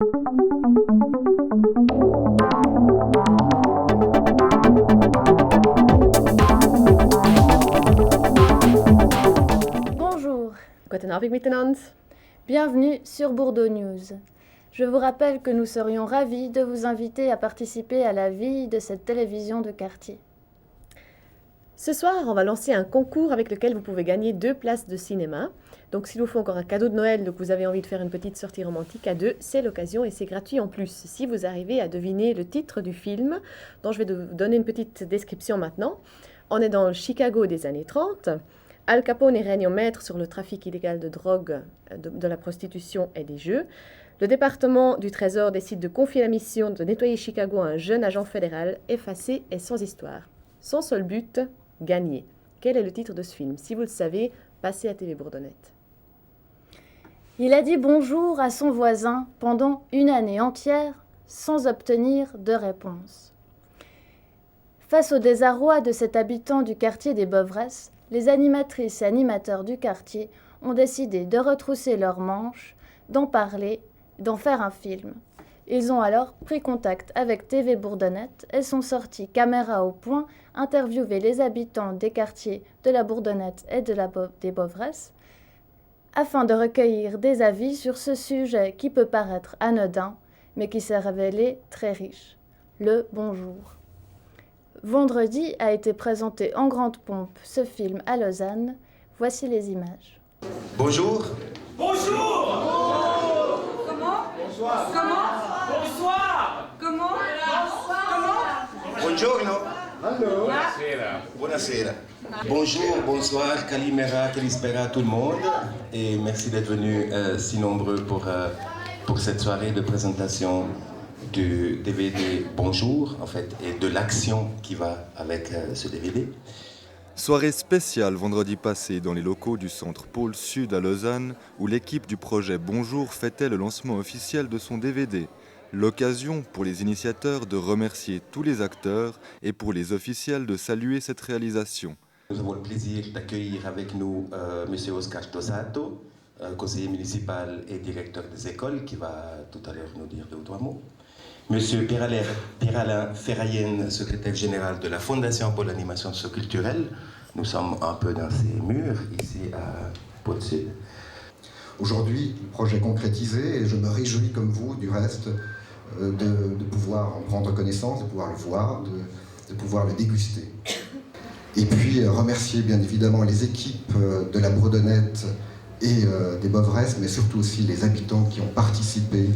Bonjour, Guten Abend miteinander. bienvenue sur Bordeaux News. Je vous rappelle que nous serions ravis de vous inviter à participer à la vie de cette télévision de quartier. Ce soir, on va lancer un concours avec lequel vous pouvez gagner 2 places de cinéma. Donc s'il vous faut encore un cadeau de Noël, donc vous avez envie de faire une petite sortie romantique à 2, c'est l'occasion et c'est gratuit en plus. Si vous arrivez à deviner le titre du film, dont je vais vous donner une petite description maintenant. On est dans le Chicago des années 30. Al Capone règne en maître sur le trafic illégal de drogue, de la prostitution et des jeux. Le département du Trésor décide de confier la mission de nettoyer Chicago à un jeune agent fédéral effacé et sans histoire. Son seul but, gagner. Quel est le titre de ce film? Si vous le savez, passez à TV Bourdonnette. Il a dit bonjour à son voisin pendant une année entière sans obtenir de réponse. Face au désarroi de cet habitant du quartier des Bovresses, les animatrices et animateurs du quartier ont décidé de retrousser leurs manches, d'en parler, d'en faire un film. Ils ont alors pris contact avec TV Bourdonnette et sont sortis caméra au point interviewer les habitants des quartiers de la Bourdonnette et des Bovresses afin de recueillir des avis sur ce sujet qui peut paraître anodin mais qui s'est révélé très riche, le bonjour. Vendredi a été présenté en grande pompe ce film à Lausanne. Voici les images. Bonjour. Bonjour. Comment? Bonsoir. Comment? Bonsoir. Comment? Buongiorno. Allô. Buonasera. Buonasera. Bonjour, bonsoir, Kalimera, Kalispera à tout le monde. Et merci d'être venus si nombreux pour cette soirée de présentation du DVD Bonjour, en fait, et de l'action qui va avec ce DVD. Soirée spéciale vendredi passé dans les locaux du Centre Pôle Sud à Lausanne, où l'équipe du projet Bonjour fêtait le lancement officiel de son DVD. L'occasion pour les initiateurs de remercier tous les acteurs et pour les officiels de saluer cette réalisation. Nous avons le plaisir d'accueillir avec nous M. Oscar Tosato, conseiller municipal et directeur des écoles, qui va tout à l'heure nous dire 2 ou 3 mots. M. Pierre-Alain Ferrayen, secrétaire général de la Fondation pour l'animation socioculturelle. Nous sommes un peu dans ces murs, ici à Pôle-Sud. Aujourd'hui, le projet est concrétisé et je me réjouis comme vous, du reste, de pouvoir en prendre connaissance, de pouvoir le voir, de pouvoir le déguster. Et puis remercier bien évidemment les équipes de la Bourdonnette et des Bovresses, mais surtout aussi les habitants qui ont participé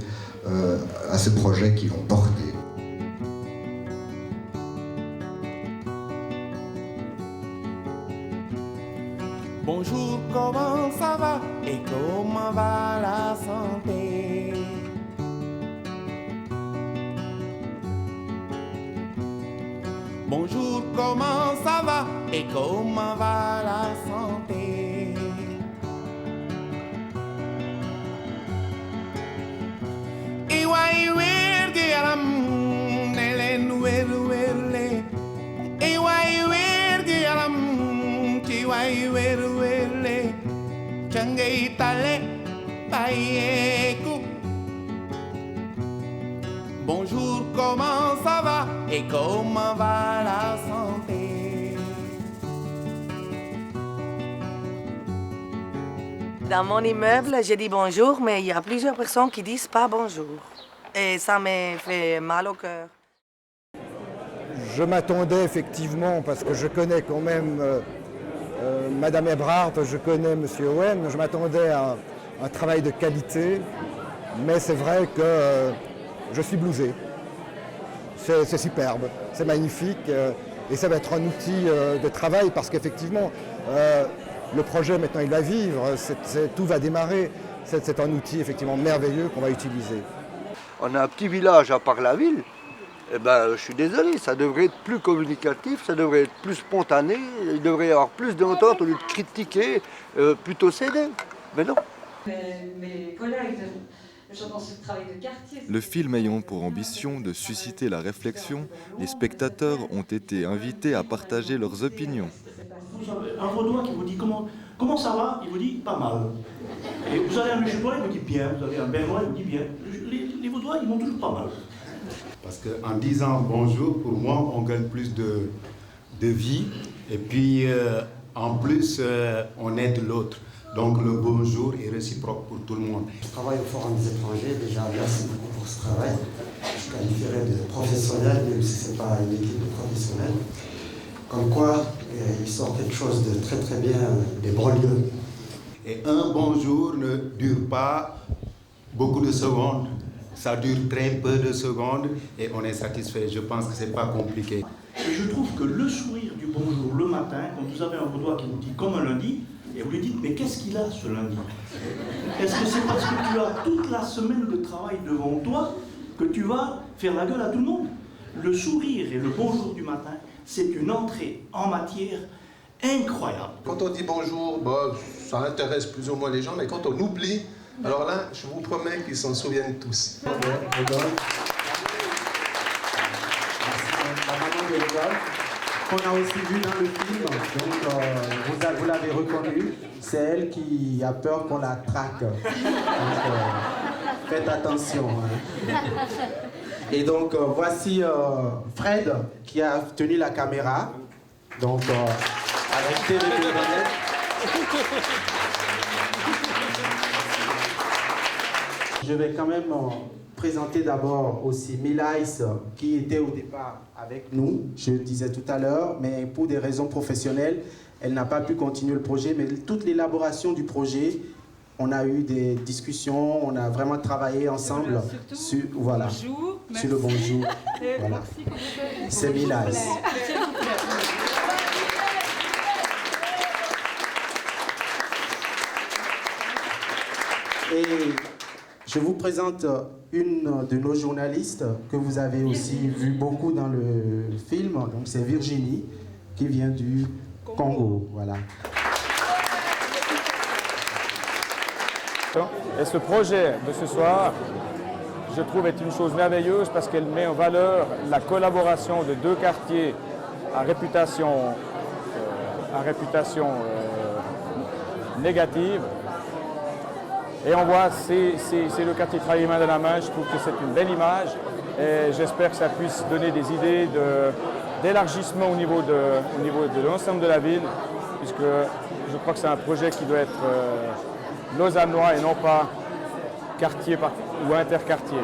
à ce projet, qui l'ont porté. Bonjour, comment ça va et comment va la santé? Bonjour, comment ça va et comment va la santé? Bonjour, comment ça va et comment va la santé? Dans mon immeuble, j'ai dit bonjour, mais il y a plusieurs personnes qui disent pas bonjour. Et ça me fait mal au cœur. Je m'attendais effectivement, parce que je connais quand même Madame Ebrard, je connais Monsieur Owen, je m'attendais à un travail de qualité, mais c'est vrai que je suis blousé. C'est superbe, c'est magnifique et ça va être un outil de travail parce qu'effectivement, le projet maintenant il va vivre, tout va démarrer. C'est un outil effectivement merveilleux qu'on va utiliser. On a un petit village à part la ville. Eh ben, je suis désolé, ça devrait être plus communicatif, ça devrait être plus spontané, il devrait y avoir plus d'entente au lieu de critiquer, plutôt céder. Mais non. Mes collègues, dans ce travail de quartier. Le film ayant pour ambition de susciter la réflexion, les spectateurs ont été invités à partager leurs opinions. Vous avez un Vaudois qui vous dit comment ça va, il vous dit pas mal. Et vous avez un Liégeois, il vous dit bien. Vous avez un Bernois, il vous dit bien. les Vaudois, ils m'ont toujours pas mal. Parce qu'en disant bonjour, pour moi, on gagne plus de vie. Et puis, en plus, on aide l'autre. Donc, le bonjour est réciproque pour tout le monde. Je travaille au Forum des étrangers. Déjà, merci beaucoup pour ce travail. Je qualifierais de professionnel, même si ce n'est pas une équipe de professionnels. Comme quoi, il sort quelque chose de très très bien des banlieues. Et un bonjour ne dure pas beaucoup de secondes. Ça dure très peu de secondes et on est satisfait. Je pense que ce n'est pas compliqué. Et je trouve que le sourire du bonjour le matin, quand vous avez un Vaudois qui vous dit comme un lundi, et vous lui dites, mais qu'est-ce qu'il a ce lundi? Est-ce que c'est parce que tu as toute la semaine de travail devant toi que tu vas faire la gueule à tout le monde? Le sourire et le bonjour du matin, c'est une entrée en matière incroyable. Quand on dit bonjour, ça intéresse plus ou moins les gens, mais quand on oublie, alors là, je vous promets qu'ils s'en souviennent tous. La maman de l'école, qu'on a aussi vu dans le film, donc vous l'avez reconnue, c'est elle qui a peur qu'on la traque. Donc, faites attention. Hein. Et donc voici Fred qui a tenu la caméra, donc avec TV Blanc. Je vais quand même présenter d'abord aussi Milaïs, qui était au départ avec nous, je le disais tout à l'heure, mais pour des raisons professionnelles, elle n'a pas pu continuer le projet, mais toute l'élaboration du projet, on a eu des discussions, on a vraiment travaillé ensemble sur, voilà, sur le bonjour. Voilà. C'est Milaïs. Et je vous présente une de nos journalistes que vous avez aussi vu beaucoup dans le film. Donc c'est Virginie qui vient du Congo. Voilà. Et ce projet de ce soir, je trouve, est une chose merveilleuse parce qu'elle met en valeur la collaboration de deux quartiers à réputation négative. Et on voit, c'est le quartier travaillé main dans la main. Je trouve que c'est une belle image et j'espère que ça puisse donner des idées d'élargissement au niveau de l'ensemble de la ville, puisque je crois que c'est un projet qui doit être lausannois et non pas quartier ou interquartier.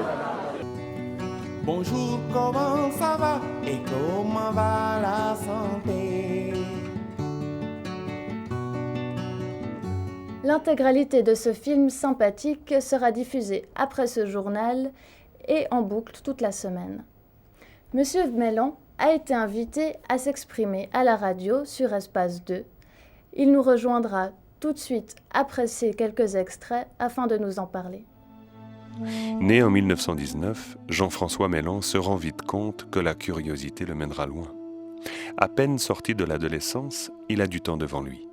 Bonjour, comment ça va et comment va la santé? L'intégralité de ce film sympathique sera diffusée après ce journal et en boucle toute la semaine. Monsieur Mélan a été invité à s'exprimer à la radio sur Espace 2. Il nous rejoindra tout de suite après ces quelques extraits afin de nous en parler. Né en 1919, Jean-François Mélan se rend vite compte que la curiosité le mènera loin. À peine sorti de l'adolescence, il a du temps devant lui.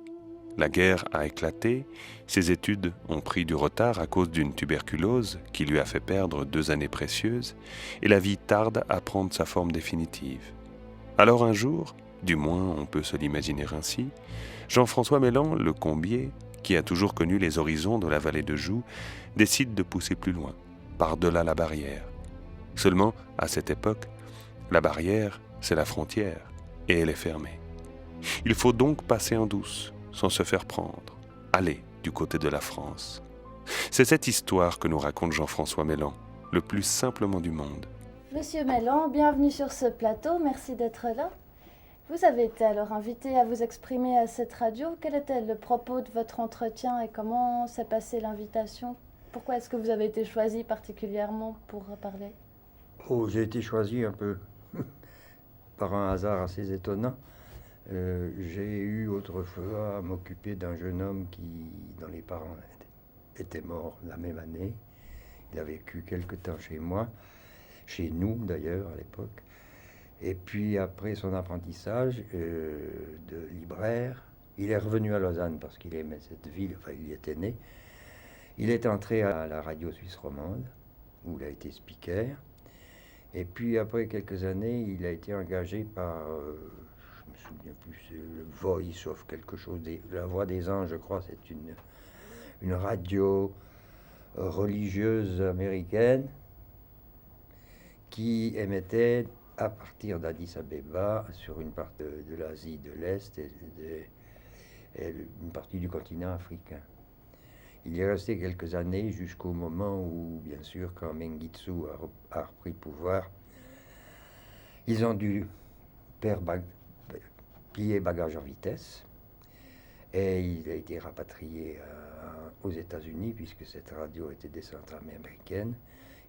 La guerre a éclaté, ses études ont pris du retard à cause d'une tuberculose qui lui a fait perdre 2 années précieuses, et la vie tarde à prendre sa forme définitive. Alors un jour, du moins on peut se l'imaginer ainsi, Jean-François Mélan, le Combier, qui a toujours connu les horizons de la vallée de Joux, décide de pousser plus loin, par-delà la barrière. Seulement, à cette époque, la barrière, c'est la frontière, et elle est fermée. Il faut donc passer en douce, sans se faire prendre, aller du côté de la France. C'est cette histoire que nous raconte Jean-François Mélan, le plus simplement du monde. Monsieur Mélan, bienvenue sur ce plateau, merci d'être là. Vous avez été alors invité à vous exprimer à cette radio. Quel était le propos de votre entretien et comment s'est passée l'invitation? Pourquoi est-ce que vous avez été choisi particulièrement pour parler? Oh, j'ai été choisi un peu par un hasard assez étonnant. J'ai eu autrefois à m'occuper d'un jeune homme dont les parents étaient morts la même année. Il a vécu quelque temps chez moi, chez nous d'ailleurs à l'époque. Et puis après son apprentissage de libraire, il est revenu à Lausanne parce qu'il aimait cette ville, enfin il y était né. Il est entré à la radio suisse romande, où il a été speaker. Et puis après quelques années, il a été engagé par... je me souviens plus, c'est le Voice of quelque chose, la Voix des Anges, je crois, c'est une radio religieuse américaine. qui émettait à partir d'Addis Abeba sur une partie de l'Asie de l'Est et une partie du continent africain. Il y est resté quelques années jusqu'au moment où, bien sûr, quand Mengistu a repris le pouvoir, ils ont dû plier bagage en vitesse et il a été rapatrié aux États-Unis puisque cette radio était des centrales américaines.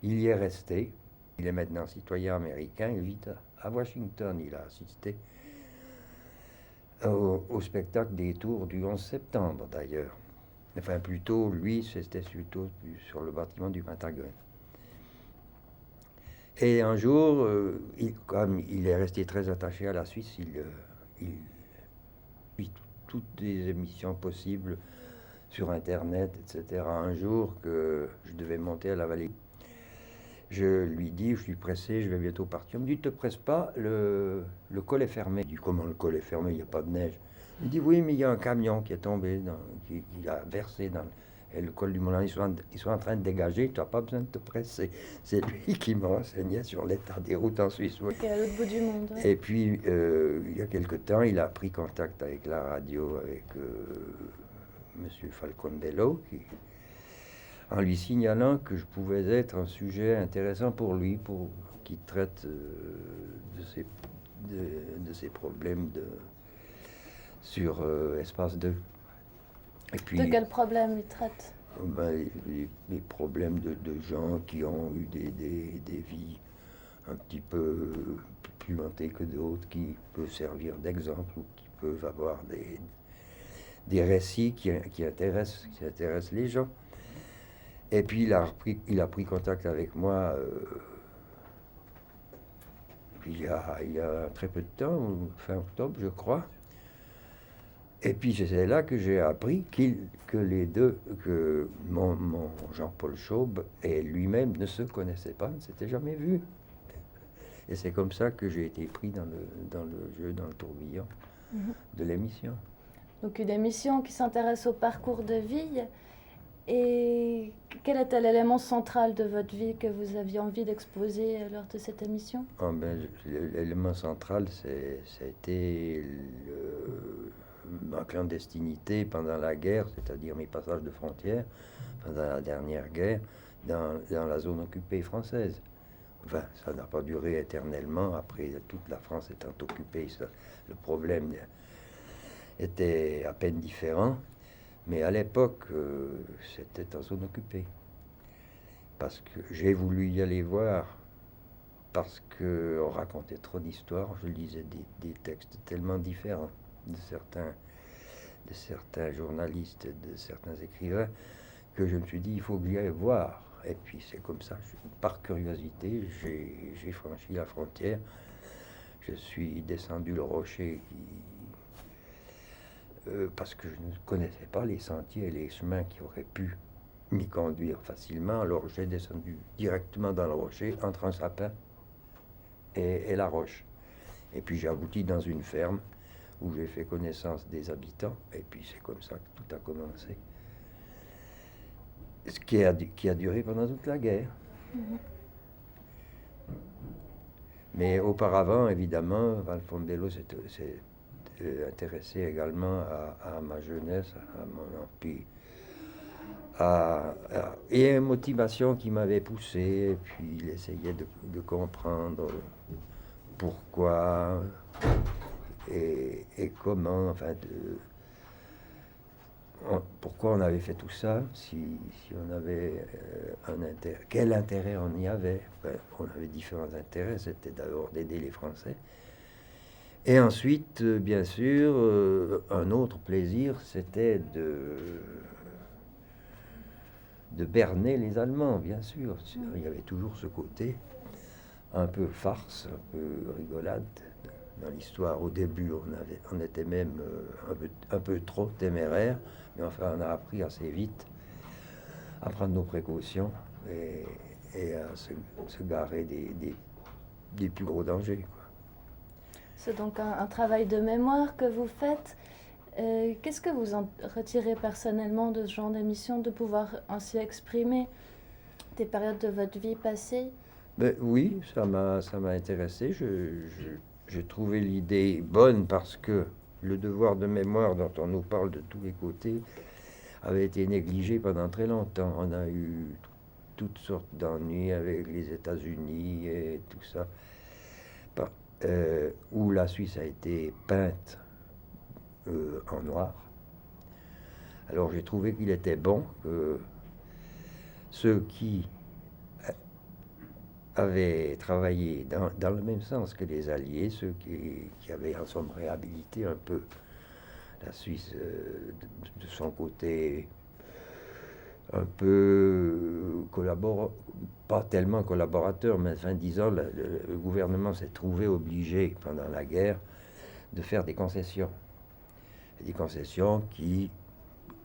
Il y est resté. Il est maintenant citoyen américain. Il vit à Washington. Il a assisté au spectacle des tours du 11 septembre d'ailleurs. Enfin, plutôt, lui, c'était plutôt sur le bâtiment du Pentagone. Et un jour, comme il est resté très attaché à la Suisse, il suit toutes les émissions possibles sur Internet, etc. Un jour que je devais monter à la vallée, je lui dis, je suis pressé, je vais bientôt partir. Il me dit, ne te presse pas, le col est fermé. Je dis, comment le col est fermé, il n'y a pas de neige? Il dit, oui, mais il y a un camion qui est tombé, qui a versé dans le col du Mont-Blanc. Ils sont en train de dégager, tu n'as pas besoin de te presser. C'est lui qui me renseignait sur l'état des routes en Suisse. Oui. À l'autre bout du monde. Ouais. Et puis, il y a quelque temps, il a pris contact avec la radio, avec M. Falcondello, en lui signalant que je pouvais être un sujet intéressant pour lui, pour qu'il traite de ses problèmes sur Espace 2. Et puis, de quel problème il traite? Les problèmes de gens qui ont eu des vies un petit peu plus montées que d'autres, qui peuvent servir d'exemple ou qui peuvent avoir des récits qui intéressent les gens. Et puis il a pris contact avec moi il y a très peu de temps, fin octobre je crois. Et puis c'est là que j'ai appris que mon Jean-Paul Chaube et lui-même ne se connaissaient pas, ne s'étaient jamais vus. Et c'est comme ça que j'ai été pris dans le jeu, dans le tourbillon de l'émission. Donc une émission qui s'intéresse au parcours de vie. Et quel était l'élément central de votre vie que vous aviez envie d'exposer lors de cette émission? L'élément central, c'était ma clandestinité pendant la guerre, c'est-à-dire mes passages de frontières pendant la dernière guerre dans la zone occupée française. Enfin, ça n'a pas duré éternellement, après toute la France étant occupée, le problème était à peine différent. Mais à l'époque, c'était en zone occupée. Parce que j'ai voulu y aller voir, parce qu'on racontait trop d'histoires. Je lisais des textes tellement différents de certains journalistes, de certains écrivains, que je me suis dit, il faut que j'y aille voir. Et puis c'est comme ça, par curiosité, j'ai franchi la frontière. Je suis descendu le rocher parce que je ne connaissais pas les sentiers et les chemins qui auraient pu m'y conduire facilement. Alors j'ai descendu directement dans le rocher entre un sapin et la roche. Et puis j'ai abouti dans une ferme où j'ai fait connaissance des habitants. Et puis c'est comme ça que tout a commencé. Ce qui a duré pendant toute la guerre. Mais auparavant, évidemment, Valfondello s'est intéressé également à ma jeunesse, à mon empire, et une motivation qui m'avait poussé, et puis il essayait de comprendre pourquoi et comment, enfin, pourquoi on avait fait tout ça, si on avait un intérêt, quel intérêt on y avait. Enfin, on avait différents intérêts, c'était d'abord d'aider les Français. Et ensuite, bien sûr, un autre plaisir, c'était de berner les Allemands, bien sûr. Il y avait toujours ce côté un peu farce, un peu rigolade dans l'histoire. Au début, on était même un peu trop téméraire, mais enfin, on a appris assez vite à prendre nos précautions et à se garer des plus gros dangers. C'est donc un travail de mémoire que vous faites. Qu'est-ce que vous en retirez personnellement de ce genre d'émission, de pouvoir ainsi exprimer des périodes de votre vie passée Ben, oui, ça m'a intéressé. J'ai trouvé l'idée bonne parce que le devoir de mémoire dont on nous parle de tous les côtés avait été négligé pendant très longtemps. On a eu toutes sortes d'ennuis avec les États-Unis et tout ça, où la Suisse a été peinte en noir. Alors j'ai trouvé qu'il était bon que ceux qui avaient travaillé dans le même sens que les Alliés, ceux qui avaient en somme réhabilité un peu la Suisse de son côté un peu pas tellement collaborateur, mais enfin disons, le gouvernement s'est trouvé obligé pendant la guerre de faire des concessions. Et des concessions qui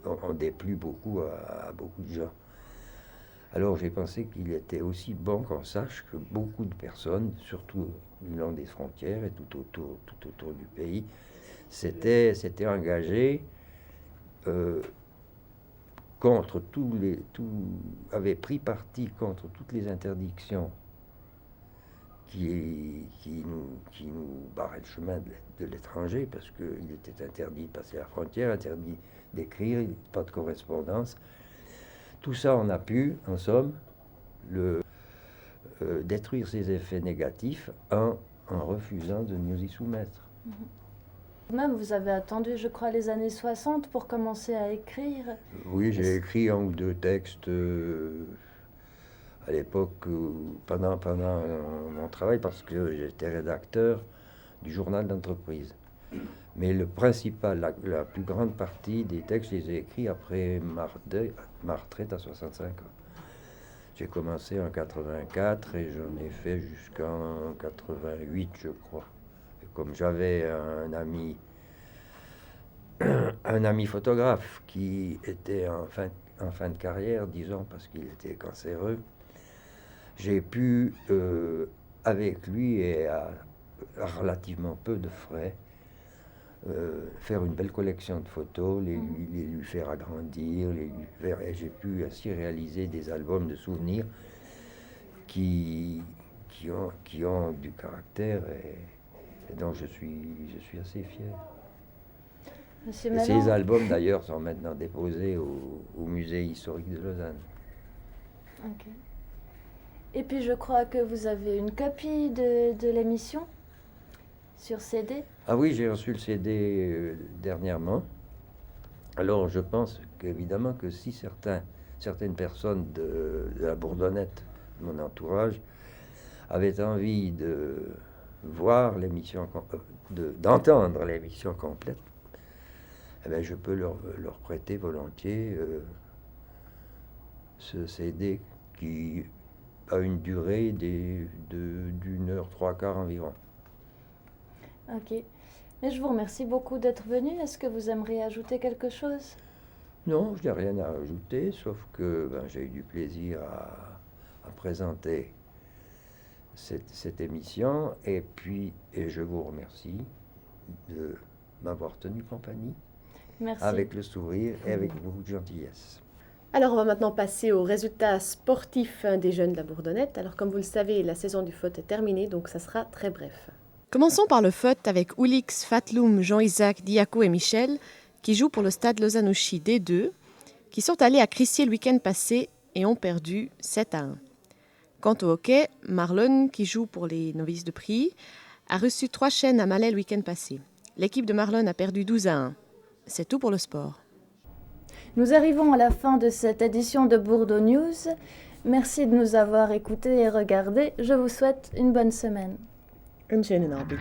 ont déplu beaucoup à beaucoup de gens. Alors j'ai pensé qu'il était aussi bon qu'on sache que beaucoup de personnes, surtout le long des frontières et tout autour du pays, s'étaient engagées avaient pris parti contre toutes les interdictions qui nous barraient le chemin de l'étranger, parce qu'il était interdit de passer la frontière, interdit d'écrire, pas de correspondance. Tout ça, on a pu, en somme, détruire ces effets négatifs en refusant de nous y soumettre. Même vous avez attendu, je crois, les années 60 pour commencer à écrire. Oui, j'ai écrit un ou deux textes à l'époque, pendant mon travail, parce que j'étais rédacteur du journal d'entreprise. Mais le principal, la plus grande partie des textes, je les ai écrits après ma retraite à 65 ans. J'ai commencé en 84 et j'en ai fait jusqu'en 88, je crois. Et comme j'avais un ami photographe qui était en fin de carrière, disons, parce qu'il était cancéreux, j'ai pu, avec lui et à relativement peu de frais, faire une belle collection de photos, les lui faire agrandir, et j'ai pu ainsi réaliser des albums de souvenirs qui ont du caractère et dont je suis assez fier. Et ces albums d'ailleurs sont maintenant déposés au musée historique de Lausanne. Ok. Et puis je crois que vous avez une copie de l'émission sur CD. Ah oui, j'ai reçu le CD dernièrement. Alors je pense qu'évidemment que si certaines personnes de la Bourdonnette, mon entourage, avaient envie de voir l'émission, d'entendre l'émission complète, eh bien, je peux leur prêter volontiers ce CD qui a une durée d'une heure, 3/4 environ. Ok. Mais je vous remercie beaucoup d'être venu. Est-ce que vous aimeriez ajouter quelque chose? Non, je n'ai rien à ajouter, sauf que j'ai eu du plaisir à présenter cette émission. Et je vous remercie de m'avoir tenu compagnie. Merci. Avec le sourire et avec beaucoup de gentillesse. Alors, on va maintenant passer aux résultats sportifs des jeunes de la Bourdonnette. Alors, comme vous le savez, la saison du foot est terminée, donc ça sera très bref. Commençons par le foot avec Oulix, Fatloum, Jean-Isaac, Diaco et Michel, qui jouent pour le stade Lausanne-Ouchy D2, qui sont allés à Crissier le week-end passé et ont perdu 7-1. Quant au hockey, Marlon, qui joue pour les novices de Prix, a reçu 3 chaînes à Malais le week-end passé. L'équipe de Marlon a perdu 12-1. C'est tout pour le sport. Nous arrivons à la fin de cette édition de Bourdeaux News. Merci de nous avoir écoutés et regardés. Je vous souhaite une bonne semaine. Een schönen Abend.